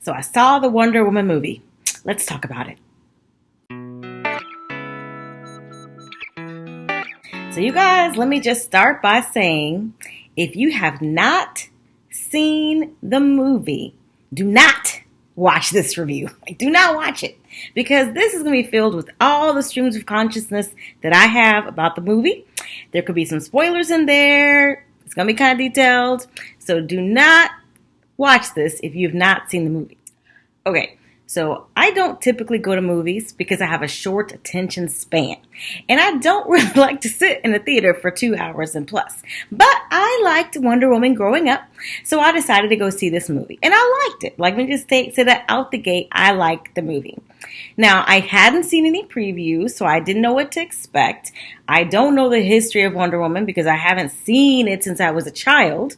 So I saw the Wonder Woman movie. Let's talk about it. So you guys, let me just start by saying, if you have not seen the movie, do not watch this review. Do not watch it, because this is going to be filled with all the streams of consciousness that I have about the movie. There could be some spoilers in there. It's going to be kind of detailed. So do not watch this if you've not seen the movie. Okay, so I don't typically go to movies because I have a short attention span. And I don't really like to sit in a theater for 2 hours and plus. But I liked Wonder Woman growing up, so I decided to go see this movie. And I liked it. Like, let me just say that out the gate, I liked the movie. Now, I hadn't seen any previews, so I didn't know what to expect. I don't know the history of Wonder Woman because I haven't seen it since I was a child.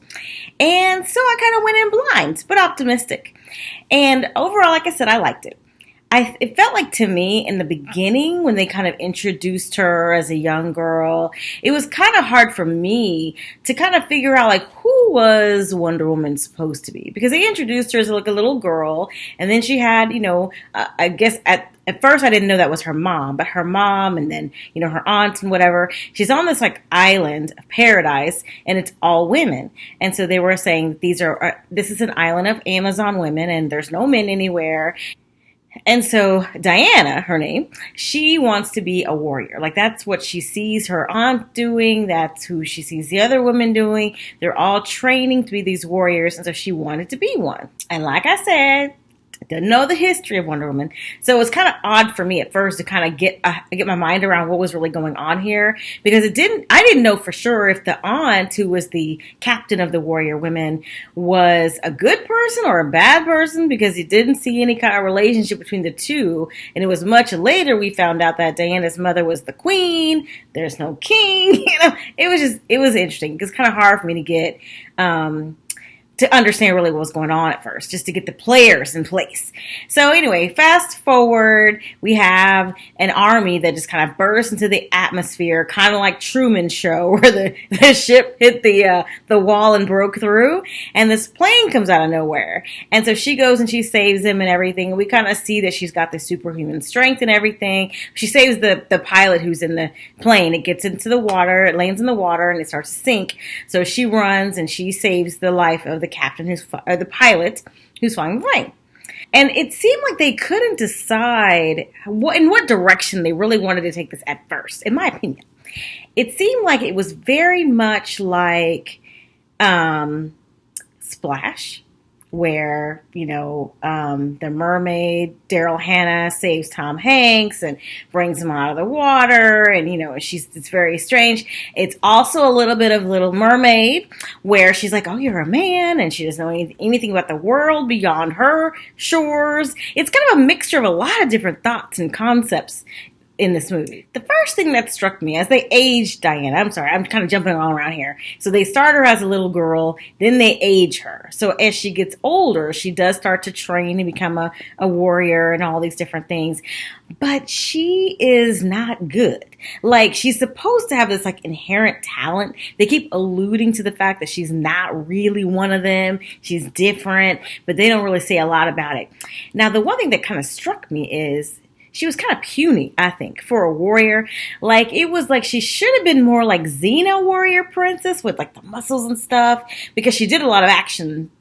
And so I kind of went in blind, but optimistic. And overall, like I said, I liked it. It felt like, to me, in the beginning, when they kind of introduced her as a young girl, it was kind of hard for me to kind of figure out, like, who was Wonder Woman supposed to be? Because they introduced her as, like, a little girl, and then she had, I guess at first I didn't know that was her mom, but her mom and then, her aunt and whatever. She's on this, like, island of paradise, and it's all women. And so they were saying this is an island of Amazon women, and there's no men anywhere. And so Diana, her name, she wants to be a warrior. Like, that's what she sees her aunt doing. That's who she sees the other women doing. They're all training to be these warriors. And so she wanted to be one. And like I said, I didn't know the history of Wonder Woman. So it was kind of odd for me at first to kind of get my mind around what was really going on here, because I didn't know for sure if the aunt, who was the captain of the warrior women, was a good person or a bad person, because you didn't see any kind of relationship between the two. And it was much later we found out that Diana's mother was the queen. There's no king. It was interesting. It's kind of hard for me to get, to understand really what was going on at first, just to get the players in place. So anyway, fast forward, we have an army that just kind of bursts into the atmosphere, kind of like Truman Show, where the ship hit the wall and broke through, and this plane comes out of nowhere. And so she goes and she saves him and everything. And we kind of see that she's got the superhuman strength and everything. She saves the pilot who's in the plane. It gets into the water, it lands in the water, and it starts to sink. So she runs and she saves the life of the captain, the pilot who's flying the plane. And it seemed like they couldn't decide in what direction they really wanted to take this at first, in my opinion. It seemed like it was very much like Splash, where, the mermaid, Daryl Hannah, saves Tom Hanks and brings him out of the water. And, it's very strange. It's also a little bit of Little Mermaid, where she's like, oh, you're a man. And she doesn't know anything about the world beyond her shores. It's kind of a mixture of a lot of different thoughts and concepts in this movie. The first thing that struck me as they aged Diana, I'm sorry, I'm kind of jumping all around here. So they start her as a little girl, then they age her. So as she gets older, she does start to train and become a warrior and all these different things. But she is not good. Like, she's supposed to have this, like, inherent talent. They keep alluding to the fact that she's not really one of them. She's different, but they don't really say a lot about it. Now, the one thing that kind of struck me is she was kind of puny, I think, for a warrior. Like, it was like she should have been more like Xena warrior princess with, like, the muscles and stuff, because she did a lot of action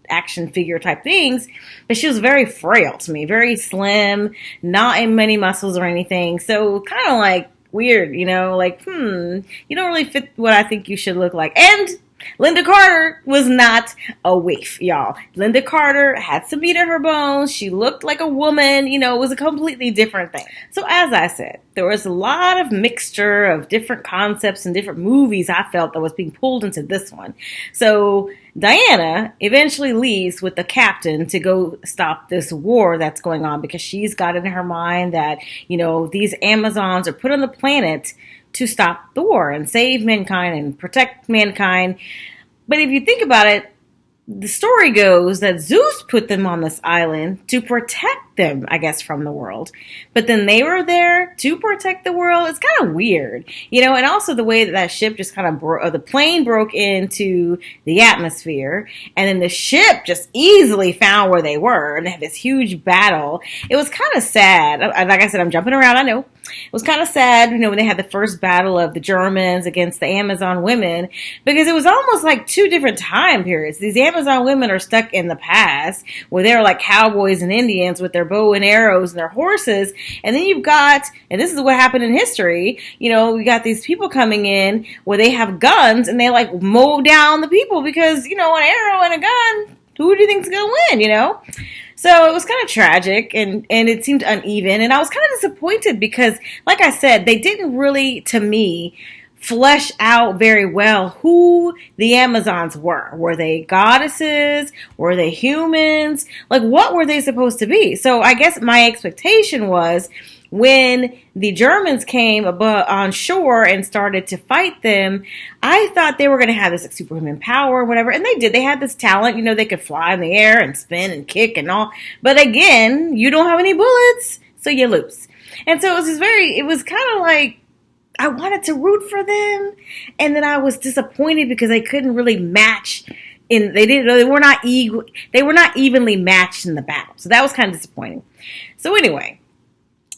figure type things, but she was very frail to me, very slim, not in many muscles or anything. So kind of like weird, you don't really fit what I think you should look like. And Linda Carter was not a waif, y'all. Linda Carter had some meat in her bones. She looked like a woman. It was a completely different thing. So as I said, there was a lot of mixture of different concepts and different movies I felt that was being pulled into this one. So Diana eventually leaves with the captain to go stop this war that's going on, because she's got in her mind that, these Amazons are put on the planet to stop the war and save mankind and protect mankind. But if you think about it, the story goes that Zeus put them on this island to protect them, I guess, from the world. But then they were there to protect the world. It's kind of weird, and also the way that ship just kind of the plane broke into the atmosphere, and then the ship just easily found where they were, and they had this huge battle. It was kind of sad. Like I said, I'm jumping around, I know. It was kind of sad, when they had the first battle of the Germans against the Amazon women, because it was almost like two different time periods. These Amazon women are stuck in the past, where they were like cowboys and Indians with their bow and arrows and their horses, and then you've got, and this is what happened in history, we got these people coming in where they have guns, and they like mow down the people, because, an arrow and a gun, who do you think's gonna win, So it was kind of tragic, and it seemed uneven, and I was kind of disappointed because, like I said, they didn't really, to me, flesh out very well who the Amazons were. Were they goddesses? Were they humans? Like, what were they supposed to be? So I guess my expectation was, when the Germans came on shore and started to fight them, I thought they were going to have this like superhuman power or whatever. And they did. They had this talent, they could fly in the air and spin and kick and all. But again, you don't have any bullets, so you lose. And so it was kind of like, I wanted to root for them. And then I was disappointed because they couldn't really match. They were not evenly matched in the battle. So that was kind of disappointing. So anyway,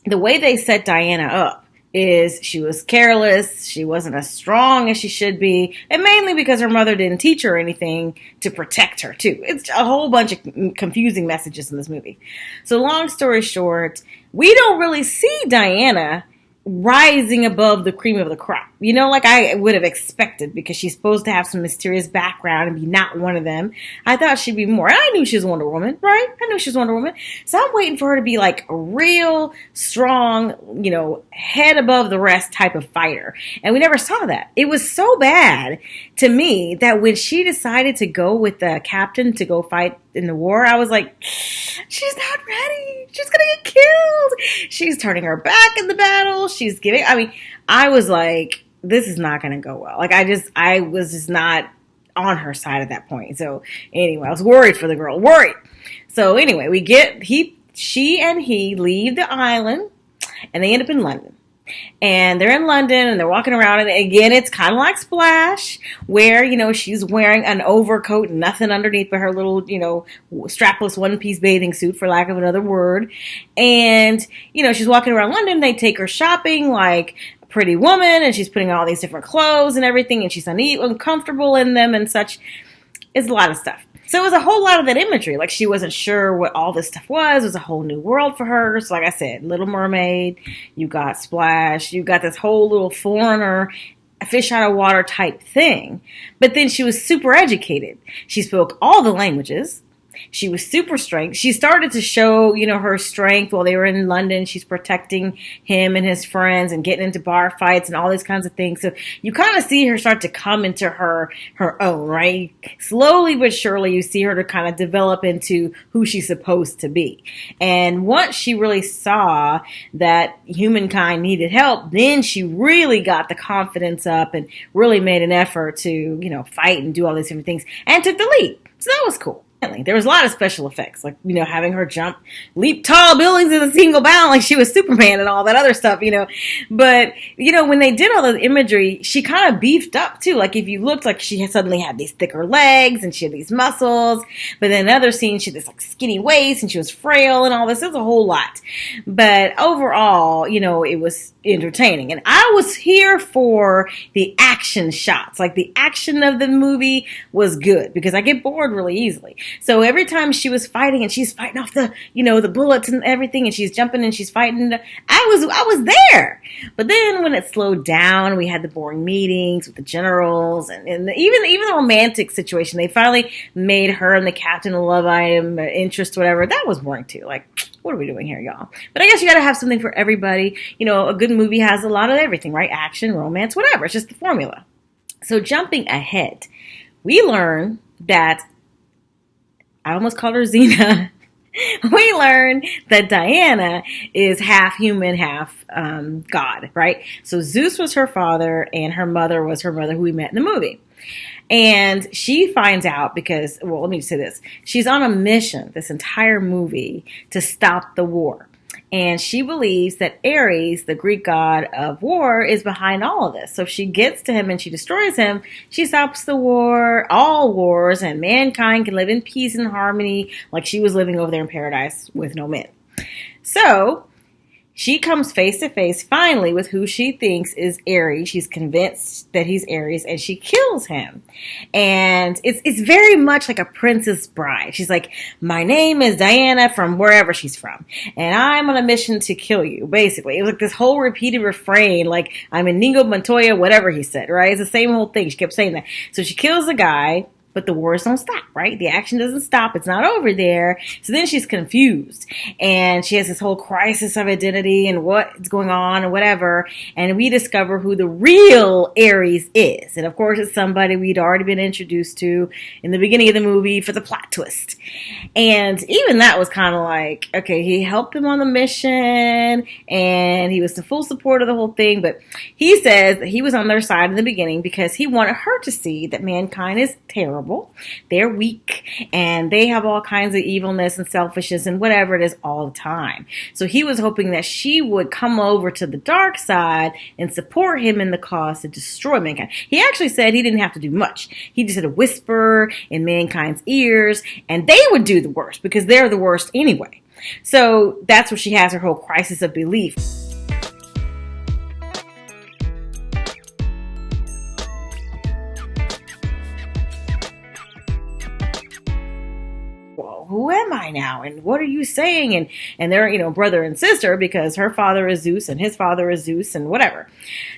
the way they set Diana up is she was careless. She wasn't as strong as she should be. And mainly because her mother didn't teach her anything to protect her, too. It's a whole bunch of confusing messages in this movie. So long story short, we don't really see Diana rising above the cream of the crop, like I would have expected, because she's supposed to have some mysterious background and be not one of them. I thought she'd be more. I knew she was Wonder Woman, right? I knew she was Wonder Woman. So I'm waiting for her to be like a real strong, head above the rest type of fighter. And we never saw that. It was so bad to me that when she decided to go with the captain to go fight in the war, I was like, she's not ready. She's going to get killed. She's turning her back in the battle. I was like, this is not going to go well. Like, I was just not on her side at that point. So anyway, I was worried for the girl. Worried. So anyway, she and he leave the island, and they end up in London. And they're in London, and they're walking around, and again, it's kind of like Splash, where, she's wearing an overcoat, nothing underneath but her little, strapless one-piece bathing suit, for lack of another word. And, she's walking around London. They take her shopping like a Pretty Woman, and she's putting on all these different clothes and everything, and she's uncomfortable in them and such. It's a lot of stuff. So it was a whole lot of that imagery. Like, she wasn't sure what all this stuff was. It was a whole new world for her. So like I said, Little Mermaid, you got Splash, you got this whole little foreigner, fish out of water type thing. But then she was super educated. She spoke all the languages. She was super strong. She started to show, her strength while they were in London. She's protecting him and his friends and getting into bar fights and all these kinds of things. So you kind of see her start to come into her own, right? Slowly but surely, you see her to kind of develop into who she's supposed to be. And once she really saw that humankind needed help, then she really got the confidence up and really made an effort to, fight and do all these different things and took the lead. So that was cool. There was a lot of special effects, like, having her leap tall buildings in a single bound, like she was Superman and all that other stuff, But, when they did all the imagery, she kind of beefed up too. Like, if you looked, like, she suddenly had these thicker legs and she had these muscles. But then in other scenes, she had this like skinny waist and she was frail and all this. It was a whole lot. But overall, it was entertaining. And I was here for the action shots. Like, the action of the movie was good because I get bored really easily. So every time she was fighting and she's fighting off the, the bullets and everything, and she's jumping and she's fighting, I was there. But then when it slowed down, we had the boring meetings with the generals and even the romantic situation. They finally made her and the captain a love item, interest, whatever. That was boring too. Like, what are we doing here, y'all? But I guess you got to have something for everybody. A good movie has a lot of everything, right? Action, romance, whatever. It's just the formula. So jumping ahead, we learn that, I almost called her Xena. We learn that Diana is half human, half God, right? So Zeus was her father, and her mother was her mother, who we met in the movie. And she finds out because, well, let me say this. She's on a mission this entire movie to stop the war. And she believes that Ares, the Greek god of war, is behind all of this. So if she gets to him and she destroys him, she stops the war, all wars, and mankind can live in peace and harmony like she was living over there in paradise with no men. So she comes face to face finally with who she thinks is Ares. She's convinced that he's Ares, and she kills him. And it's very much like a Princess Bride. She's like, my name is Diana from wherever she's from, and I'm on a mission to kill you, basically. It was like this whole repeated refrain, like, I'm Inigo Montoya, whatever he said, right? It's the same whole thing. She kept saying that. So she kills the guy. But the wars don't stop, right? The action doesn't stop. It's not over there. So then she's confused. And she has this whole crisis of identity and what's going on and whatever. And we discover who the real Ares is. And of course, it's somebody we'd already been introduced to in the beginning of the movie for the plot twist. And even that was kind of like, okay, he helped him on the mission and he was the full support of the whole thing. But he says that he was on their side in the beginning because he wanted her to see that mankind is terrible. They're weak and they have all kinds of evilness and selfishness and whatever it is all the time. So he was hoping that she would come over to the dark side and support him in the cause to destroy mankind. He actually said he didn't have to do much. He just had to whisper in mankind's ears and they would do the worst because they're the worst anyway. So that's where she has her whole crisis of belief. Who am I now? And what are you saying? And they're, brother and sister because her father is Zeus and his father is Zeus and whatever.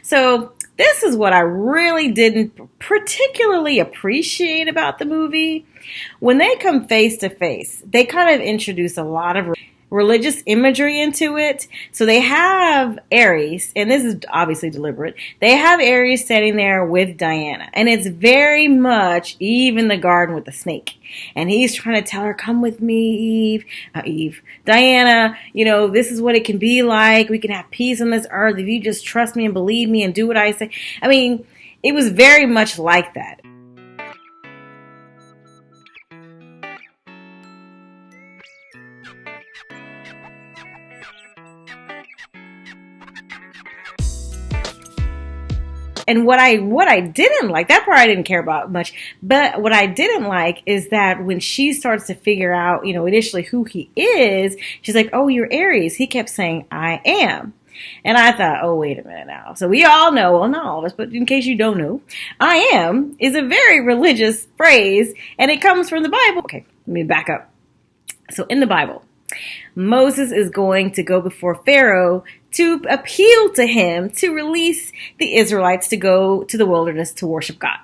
So this is what I really didn't particularly appreciate about the movie. When they come face to face, they kind of introduce a lot of religious imagery into it. So they have Ares, and this is obviously deliberate. They have Ares standing there with Diana, and it's very much Eve in the garden with the snake. And he's trying to tell her, come with me, Diana, this is what it can be like. We can have peace on this earth if you just trust me and believe me and do what I say. I mean, it was very much like that. And what I didn't like, that part I didn't care about much, but what I didn't like is that when she starts to figure out, initially who he is, she's like, oh, you're Ares. He kept saying, I am. And I thought, oh, wait a minute now. So we all know, well, not all of us, but in case you don't know, I am is a very religious phrase, and it comes from the Bible. Okay, let me back up. So in the Bible, Moses is going to go before Pharaoh to appeal to him to release the Israelites to go to the wilderness to worship God.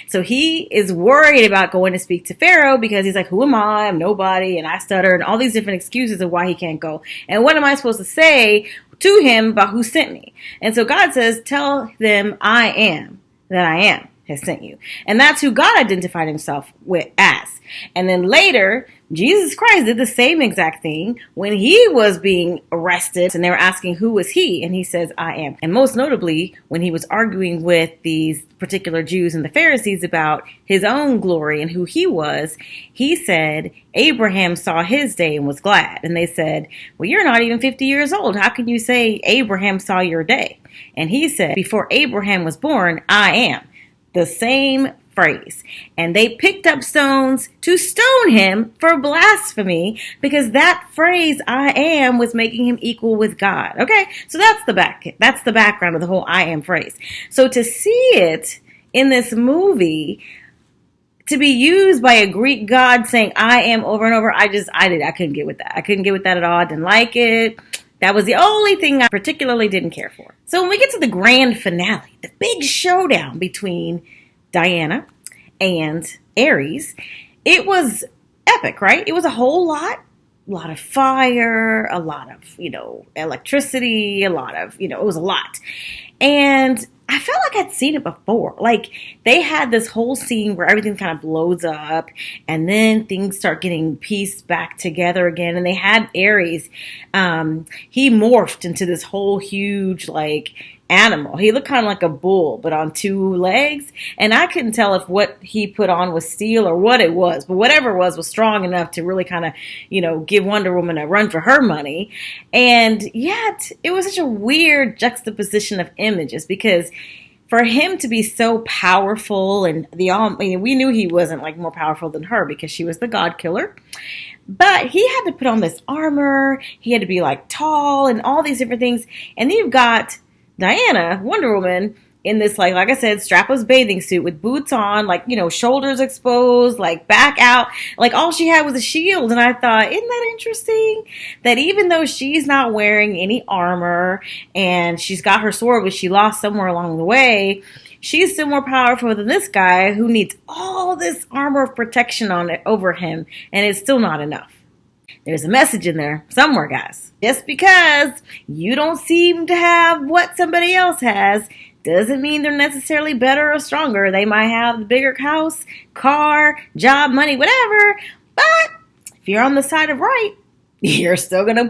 So he is worried about going to speak to Pharaoh because he's like, who am I? I'm nobody and I stutter and all these different excuses of why he can't go. And what am I supposed to say to him about who sent me? And so God says, tell them I am that I am has sent you. And that's who God identified himself with as. And then later, Jesus Christ did the same exact thing when he was being arrested and they were asking who was he, and he says, I am. And most notably, when he was arguing with these particular Jews and the Pharisees about his own glory and who he was, he said, Abraham saw his day and was glad. And they said, well, you're not even 50 years old. How can you say Abraham saw your day? And he said, before Abraham was born, I am. The same phrase. And they picked up stones to stone him for blasphemy because that phrase, I am, was making him equal with God. Okay, so that's the background of the whole I am phrase. So to see it in this movie, to be used by a Greek god saying I am over and over, I couldn't get with that. I couldn't get with that at all. I didn't like it. That was the only thing I particularly didn't care for. So when we get to the grand finale, the big showdown between Diana and Ares, it was epic, right? It was a whole lot of fire, a lot of, electricity, a lot of, it was a lot. And I felt like I'd seen it before. Like they had this whole scene where everything kind of blows up and then things start getting pieced back together again. And they had Ares, he morphed into this whole huge, animal. He looked kind of like a bull, but on two legs. And I couldn't tell if what he put on was steel or what it was, but whatever it was strong enough to really kind of, give Wonder Woman a run for her money. And yet, it was such a weird juxtaposition of images because for him to be so powerful and we knew he wasn't like more powerful than her because she was the God Killer. But he had to put on this armor. He had to be like tall and all these different things. And then you've got Diana, Wonder Woman, in this like I said, strapless bathing suit with boots on, like, shoulders exposed, like back out. Like all she had was a shield. And I thought, isn't that interesting? That even though she's not wearing any armor and she's got her sword, which she lost somewhere along the way, she's still more powerful than this guy who needs all this armor of protection on it over him. And it's still not enough. There's a message in there somewhere, guys. Just because you don't seem to have what somebody else has doesn't mean they're necessarily better or stronger. They might have the bigger house, car, job, money, whatever. But if you're on the side of right, you're still gonna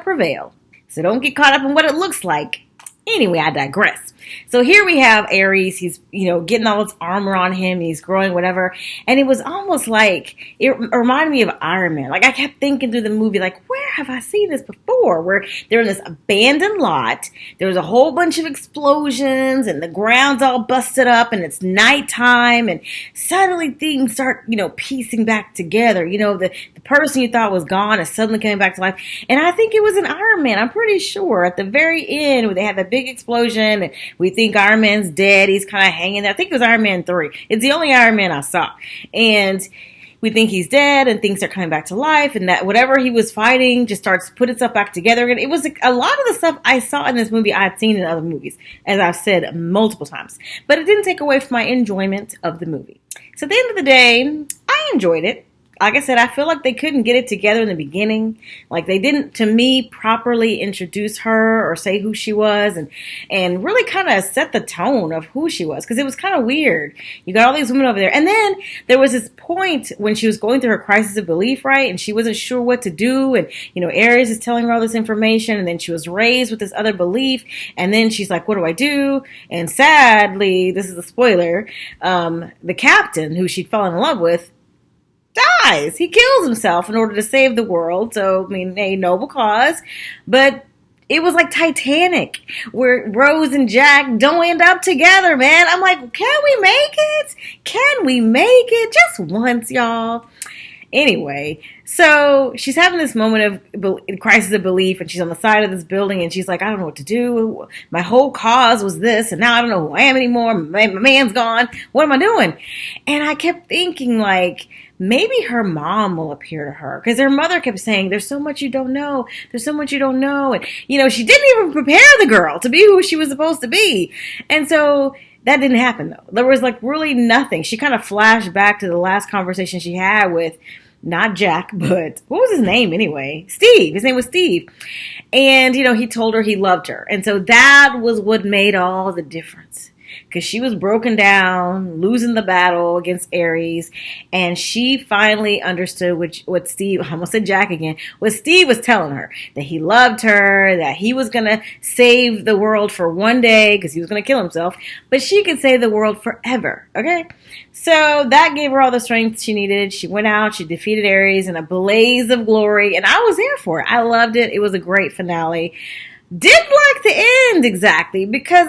prevail. So don't get caught up in what it looks like. Anyway, I digress. So here we have Ares. He's, getting all this armor on him. He's growing, whatever. And it was almost like, it reminded me of Iron Man. Like I kept thinking through the movie, like, where have I seen this before? Where they're in this abandoned lot. There's a whole bunch of explosions and the ground's all busted up and it's nighttime and suddenly things start, piecing back together. The person you thought was gone is suddenly coming back to life. And I think it was in Iron Man. I'm pretty sure at the very end where they had that big explosion and we think Iron Man's dead. He's kind of hanging there. I think it was Iron Man 3. It's the only Iron Man I saw. And we think he's dead and things are coming back to life and that whatever he was fighting just starts to put itself back together. And it was a lot of the stuff I saw in this movie I'd seen in other movies, as I've said multiple times. But it didn't take away from my enjoyment of the movie. So at the end of the day, I enjoyed it. Like I said, I feel like they couldn't get it together in the beginning. Like they didn't, to me, properly introduce her or say who she was and really kind of set the tone of who she was. Because it was kind of weird. You got all these women over there. And then there was this point when she was going through her crisis of belief, right? And she wasn't sure what to do. And, Ares is telling her all this information. And then she was raised with this other belief. And then she's like, what do I do? And sadly, this is a spoiler, the captain who she'd fallen in love with dies. He kills himself in order to save the world. So, a noble cause. But it was like Titanic, where Rose and Jack don't end up together, man. I'm like, can we make it? Can we make it? Just once, y'all. Anyway, so she's having this moment of crisis of belief, and she's on the side of this building, and she's like, I don't know what to do. My whole cause was this, and now I don't know who I am anymore. My man's gone. What am I doing? And I kept thinking, like, maybe her mom will appear to her because her mother kept saying, there's so much you don't know. There's so much you don't know. And, she didn't even prepare the girl to be who she was supposed to be. And so that didn't happen, though. There was like really nothing. She kind of flashed back to the last conversation she had with not Jack, but what was his name anyway? Steve. His name was Steve. And, he told her he loved her. And so that was what made all the difference. Because she was broken down, losing the battle against Ares, and she finally understood what Steve, I almost said Jack again, what Steve was telling her, that he loved her, that he was going to save the world for one day, because he was going to kill himself, but she could save the world forever, okay? So that gave her all the strength she needed. She went out, she defeated Ares in a blaze of glory, and I was there for it. I loved it. It was a great finale. Didn't like the end exactly because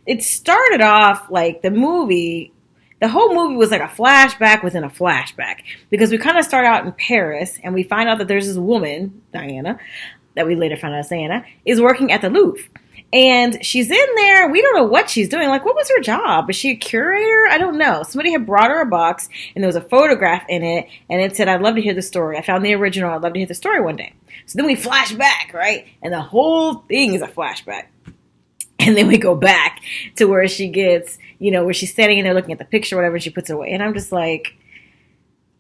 it started off like the whole movie was like a flashback within a flashback because we kind of start out in Paris and we find out that there's this woman, Diana, that we later found out is Diana, is working at the Louvre. And she's in there. We don't know what she's doing. Like, what was her job? Is she a curator? I don't know. Somebody had brought her a box, and there was a photograph in it, and it said, I'd love to hear the story. I found the original. I'd love to hear the story one day. So then we flash back, right? And the whole thing is a flashback. And then we go back to where she gets, where she's standing in there looking at the picture or whatever, and she puts it away. And I'm just like,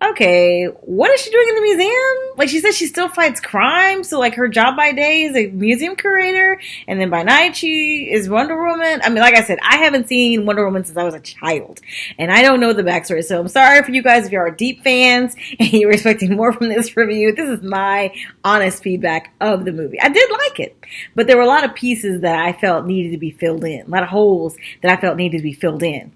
okay, what is she doing in the museum? Like, she says she still fights crime, so like her job by day is a museum curator, and then by night she is Wonder Woman. I mean, like I said, I haven't seen Wonder Woman since I was a child, and I don't know the backstory, so I'm sorry for you guys if you are deep fans and you're expecting more from this review. This is my honest feedback of the movie. I did like it, but there were a lot of pieces that I felt needed to be filled in, a lot of holes that I felt needed to be filled in.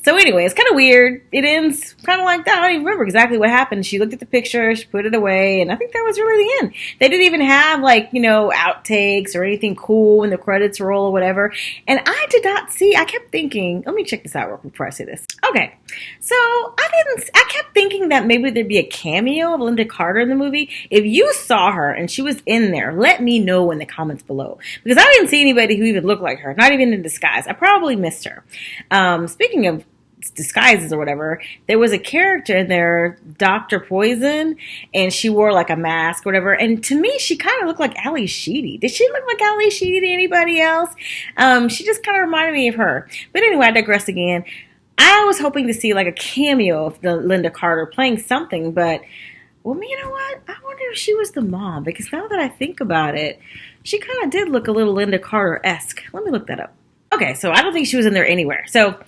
So anyway, it's kind of weird. It ends kind of like that. I don't even remember exactly what happened. She looked at the picture, she put it away, and I think that was really the end. They didn't even have, like, you know, outtakes or anything cool when the credits roll or whatever. And I did not see, I kept thinking, let me check this out real quick before I say this. Okay, so I kept thinking that maybe there'd be a cameo of Linda Carter in the movie. If you saw her and she was in there, let me know in the comments below. Because I didn't see anybody who even looked like her, not even in disguise. I probably missed her. Speaking of disguises or whatever, there was a character in there, Dr. Poison, and she wore like a mask or whatever, and to me she kind of looked like Ali Sheedy. Did she look like Ali Sheedy to anybody else? She just kind of reminded me of her. But anyway, I digress again. I was hoping to see like a cameo of the Linda Carter playing something, but well, you know what? I wonder if she was the mom, because now that I think about it, she kind of did look a little Linda Carter-esque. Let me look that up. Okay, so I don't think she was in there anywhere. So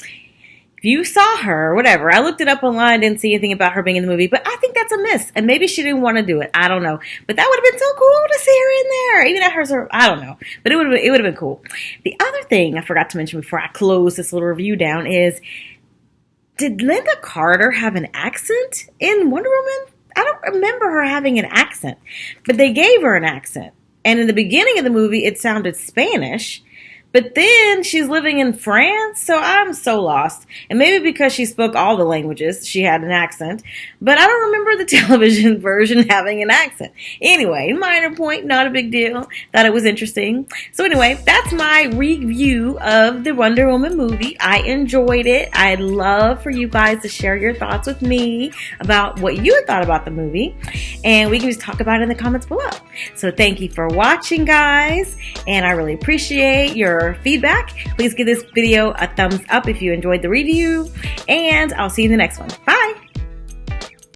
if you saw her or whatever, I looked it up online, didn't see anything about her being in the movie, but I think that's a miss. And maybe she didn't want to do it. I don't know. But that would have been so cool to see her in there. Even at her, I don't know. But it would have been cool. The other thing I forgot to mention before I close this little review down is, did Linda Carter have an accent in Wonder Woman? I don't remember her having an accent, but they gave her an accent. And in the beginning of the movie, it sounded Spanish. But then she's living in France, so I'm so lost. And maybe because she spoke all the languages, she had an accent. But I don't remember the television version having an accent. Anyway, minor point, not a big deal. Thought it was interesting. So anyway, that's my review of the Wonder Woman movie. I enjoyed it. I'd love for you guys to share your thoughts with me about what you thought about the movie. And we can just talk about it in the comments below. So thank you for watching, guys. And I really appreciate your feedback. Please give this video a thumbs up if you enjoyed the review, and I'll see you in the next one. Bye.